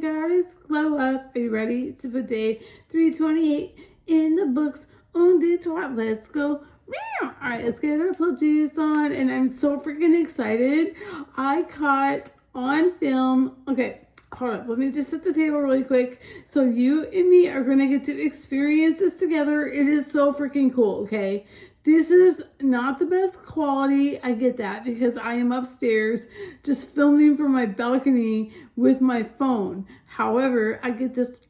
goddess, glow up. Are you ready to put day 328 in the books? Un, deux, trois, let's go. All right, let's get our pledges on, and I'm so freaking excited. I caught on film. Okay, hold up. Let me just set the table really quick. So you and me are going to get to experience this together. It is so freaking cool, okay? This is not the best quality. I get that because I am upstairs just filming from my balcony with my phone. However, I get this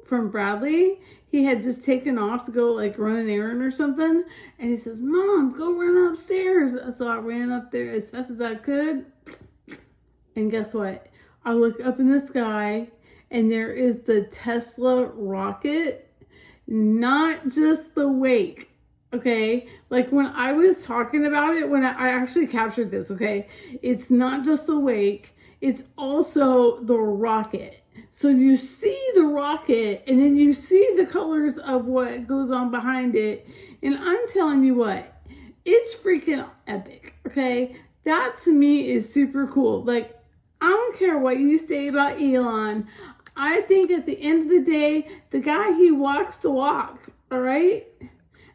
from Bradley. He had just taken off to go like run an errand or something. And he says, Mom, go run upstairs. So I ran up there as fast as I could. And guess what? I look up in the sky and there is the Tesla rocket, not just the wake. Okay, like when I was talking about it, when I actually captured this, okay, it's not just the wake, it's also the rocket. So you see the rocket and then you see the colors of what goes on behind it. And I'm telling you what, it's freaking epic, okay? That to me is super cool. Like, I don't care what you say about Elon. I think at the end of the day, the guy, he walks the walk, all right?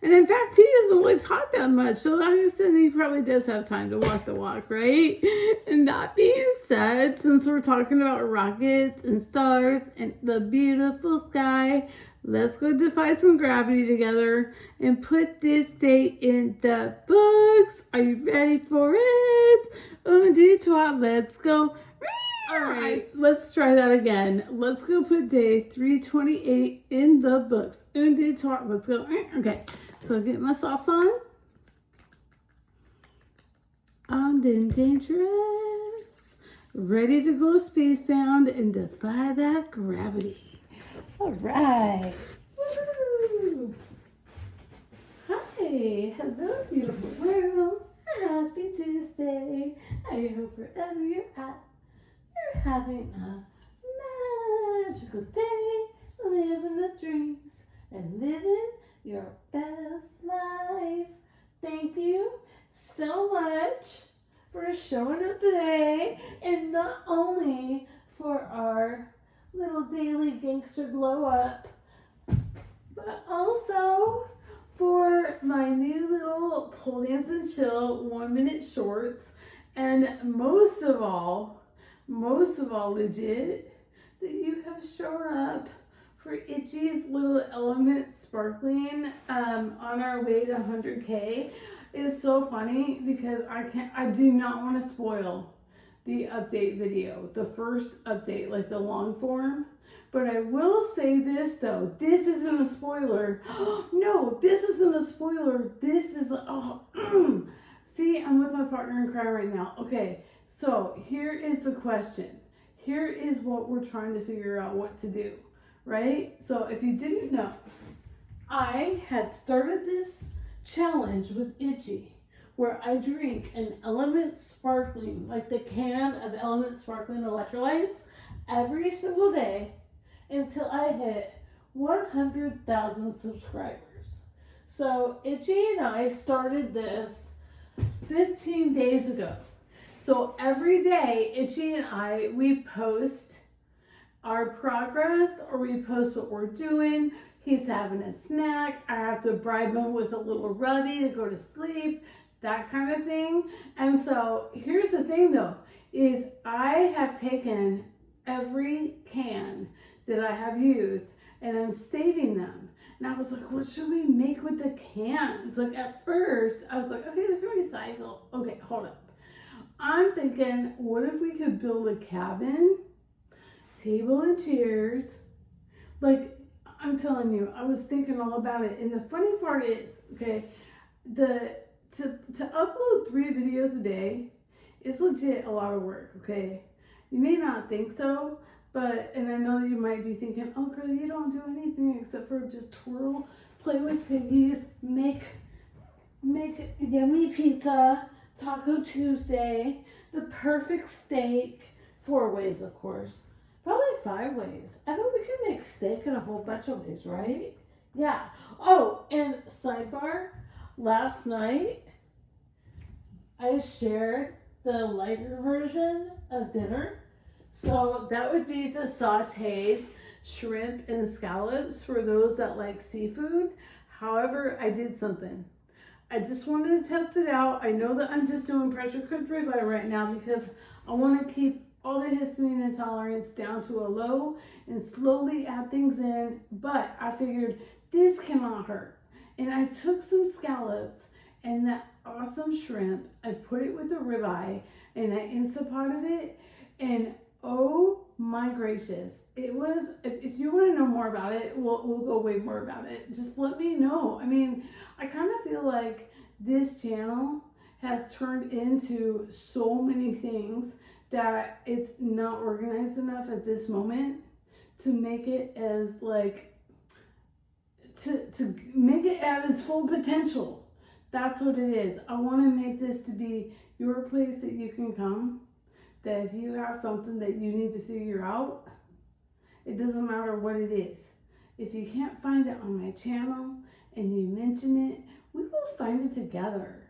And in fact, he doesn't really talk that much. So like I said, he probably does have time to walk the walk, right? And that being said, since we're talking about rockets and stars and the beautiful sky, let's go defy some gravity together and put this day in the books. Are you ready for it? Un, deux, trois, let's go. All right, let's try that again. Let's go put day 328 in the books. Un, deux, trois, let's go. Okay, so get my sauce on. Armed and dangerous. Ready to go spacebound and defy that gravity. All right. Woo. Hi, hello, beautiful world. Happy Tuesday. I hope wherever you're at, you're having a magical day, living the dreams and living your best life. Thank you so much for showing up today, and not only for our little daily gangster glow up, but also for my new little pole dance and chill 1 minute shorts, and most of all, legit, that you have shown up for Itchy's little LMNT Sparkling on our way to 100K. It's so funny because I do not want to spoil the update video, the first update, like the long form. But I will say this though, this isn't a spoiler. No, this isn't a spoiler. This is, See, I'm with my partner in crime right now. Okay, so here is the question. Here is what we're trying to figure out what to do, right? So if you didn't know, I had started this challenge with Itchy where I drink an LMNT Sparkling, like the can of LMNT Sparkling electrolytes, every single day until I hit 100,000 subscribers. So Itchy and I started this 15 days ago. So every day, Itchy and I, we post our progress or we post what we're doing. He's having a snack. I have to bribe him with a little rubby to go to sleep, that kind of thing. And so here's the thing though, is I have taken every can that I have used and I'm saving them. And I was like, what should we make with the cans? Like at first, I was like, okay, we can recycle. Okay, hold up. I'm thinking, what if we could build a cabin, table and chairs? Like, I'm telling you, I was thinking all about it. And the funny part is, okay, to upload 3 videos a day is legit a lot of work, okay? You may not think so, but, and I know that you might be thinking, oh girl, you don't do anything except for just twirl, play with piggies, make yummy pizza, Taco Tuesday, the perfect steak, 4 ways of course, probably 5 ways. I know we can make steak in a whole bunch of ways, right? Yeah. Oh, and sidebar, last night I shared the lighter version of dinner. So that would be the sauteed shrimp and scallops for those that like seafood. However, I did something. I just wanted to test it out. I know that I'm just doing pressure cooked ribeye right now because I want to keep all the histamine intolerance down to a low and slowly add things in. But I figured this cannot hurt. And I took some scallops and that awesome shrimp. I put it with the ribeye and I Instapotted it. And oh my gracious, it was, if you want to know more about it, we'll go way more about it. Just let me know. I mean, I kind of feel like this channel has turned into so many things that it's not organized enough at this moment to make it as like, to make it at its full potential. That's what it is. I want to make this to be your place that you can come. That if you have something that you need to figure out, it doesn't matter what it is. If you can't find it on my channel and you mention it, we will find it together.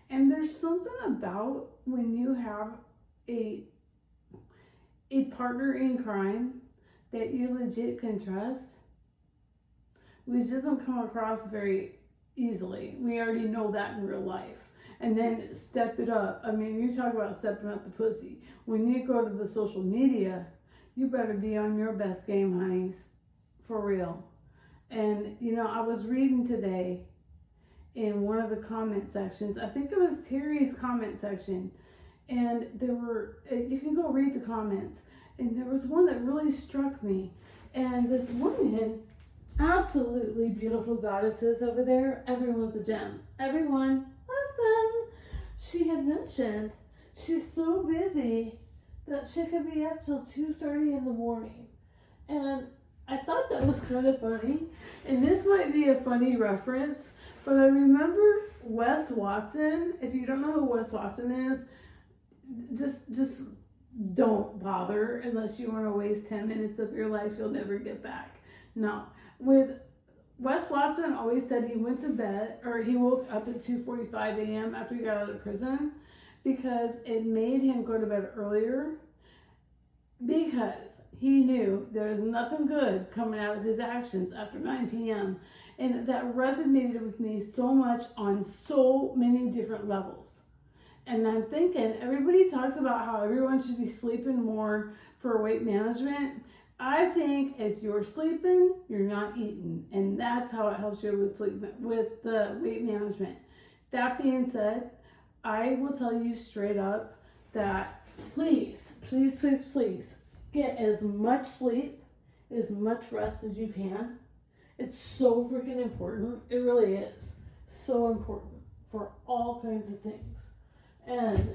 And there's something about when you have a partner in crime that you legit can trust, which doesn't come across very easily. We already know that in real life. And then step it up. I mean, you talk about stepping up the pussy. When you go to the social media, you better be on your best game, honeys. For real. And, you know, I was reading today in one of the comment sections. I think it was Terry's comment section. And there were, you can go read the comments. And there was one that really struck me. And this woman, absolutely beautiful goddesses over there. Everyone's a gem. Everyone. Them. She had mentioned she's so busy that she could be up till 2:30 in the morning. And I thought that was kind of funny. And this might be a funny reference, but I remember Wes Watson. If you don't know who Wes Watson is, just don't bother unless you want to waste 10 minutes of your life you'll never get back. No. With Wes Watson always said he went to bed, or he woke up at 2:45 a.m. after he got out of prison because it made him go to bed earlier because he knew there was nothing good coming out of his actions after 9 p.m. And that resonated with me so much on so many different levels. And I'm thinking, everybody talks about how everyone should be sleeping more for weight management. I think if you're sleeping, you're not eating. And that's how it helps you with sleep, with the weight management. That being said, I will tell you straight up that please get as much sleep, as much rest as you can. It's so freaking important. It really is. So important for all kinds of things. And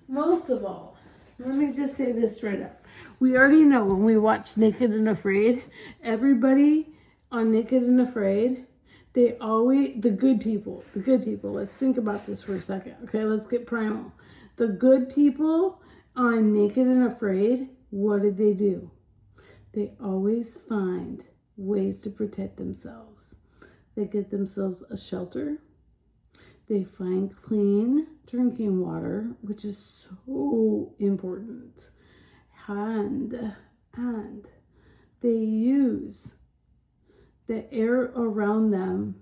most of all, let me just say this straight up. We already know when we watch Naked and Afraid, everybody on Naked and Afraid, the good people, let's think about this for a second. Okay, let's get primal. The good people on Naked and Afraid, what did they do? They always find ways to protect themselves. They get themselves a shelter. They find clean drinking water, which is so important. And they use the air around them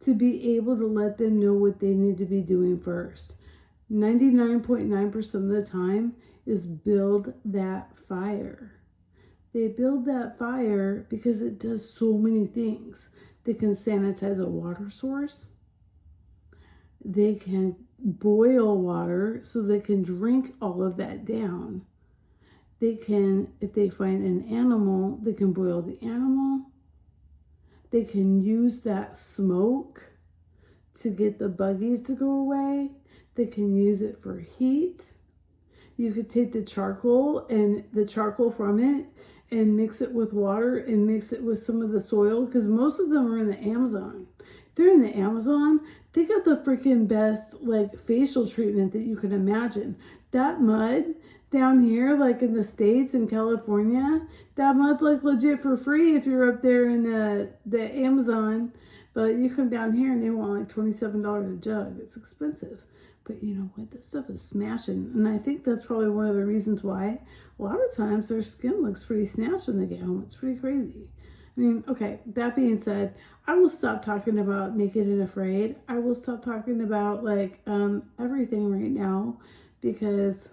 to be able to let them know what they need to be doing first. 99.9% of the time is build that fire. They build that fire because it does so many things. They can sanitize a water source. They can boil water so they can drink all of that down. They can, if they find an animal, they can boil the animal. They can use that smoke to get the buggies to go away. They can use it for heat. You could take the charcoal and the charcoal from it and mix it with water and mix it with some of the soil, because most of them are in the Amazon. They're in the Amazon. They got the freaking best like facial treatment that you can imagine. That mud down here, like in the States in California, that mud's like legit for free if you're up there in the Amazon. But you come down here and they want like $27 a jug. It's expensive. But you know what? This stuff is smashing. And I think that's probably one of the reasons why a lot of times their skin looks pretty snatched when they get home. It's pretty crazy. I mean, okay, that being said, I will stop talking about Naked and Afraid. I will stop talking about like everything right now because,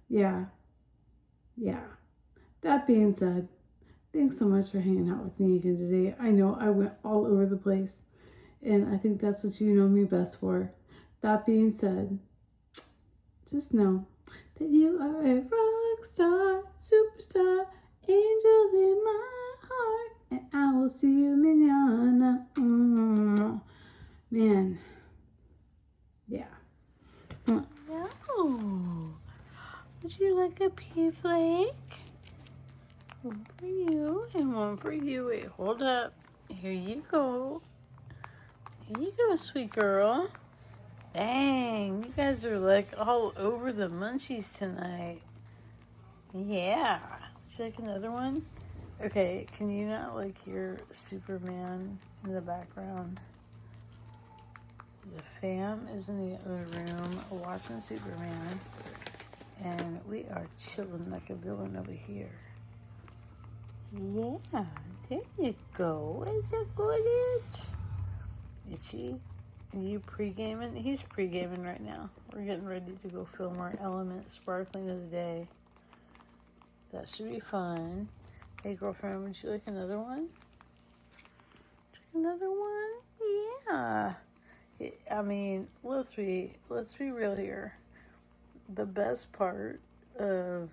yeah. That being said, thanks so much for hanging out with me again today. I know I went all over the place, and I think that's what you know me best for. That being said, just know that you are a rock star, superstar, angel in my heart, and I will see you manana. Man, yeah. No. Would you like a pea flake? One for you and one for you. Wait, hold up. Here you go. Here you go, sweet girl. Dang, you guys are like all over the munchies tonight. Yeah. Would you like another one? Okay, can you not like hear Superman in the background? The fam is in the other room watching Superman. And we are chilling like a villain over here. Yeah, there you go. Is it good, Itch? Itchy? Are you pre-gaming? He's pre-gaming right now. We're getting ready to go film our LMNT Sparkling of the day. That should be fun. Hey, girlfriend, would you like another one? Another one? Yeah. I mean, let's be real here. The best part of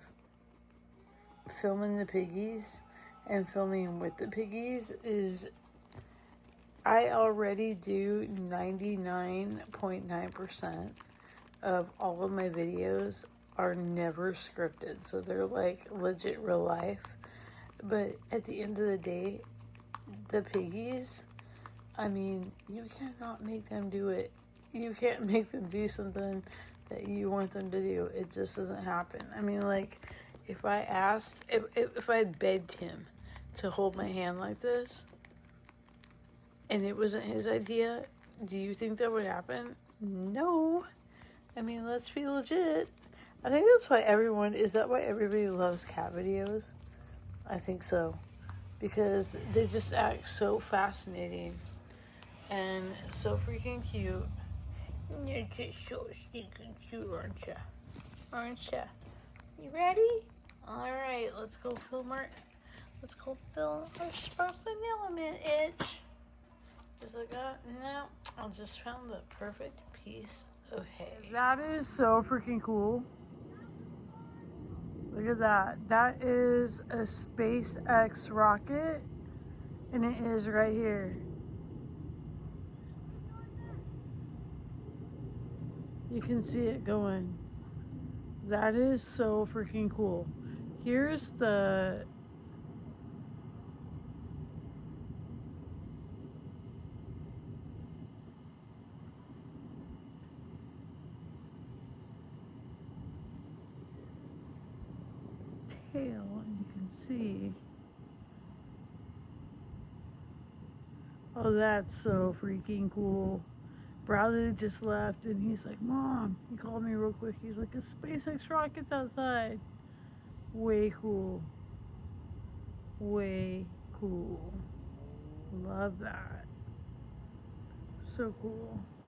filming the piggies and filming with the piggies is I already do 99.9% of all of my videos are never scripted. So they're like legit real life. But at the end of the day, the piggies, I mean, you cannot make them do it. You can't make them do something that you want them to do. It just doesn't happen. I mean, like, if I begged him to hold my hand like this, and it wasn't his idea, do you think that would happen? No. I mean, let's be legit. I think that's why is that why everybody loves cat videos? I think so. Because they just act so fascinating and so freaking cute. You're just so stinking cute, aren't ya? Aren't ya? You ready? Alright, let's go film our sparkling element itch. Is it got? No, I just found the perfect piece of hay. That is so freaking cool. Look at that. That is a SpaceX rocket, and it is right here. You can see it going. That is so freaking cool. Here's the tail, and you can see. Oh, that's so freaking cool. Bradley just left and he's like, Mom, he called me real quick. He's like, a SpaceX rocket's outside. Way cool. Way cool. Love that. So cool.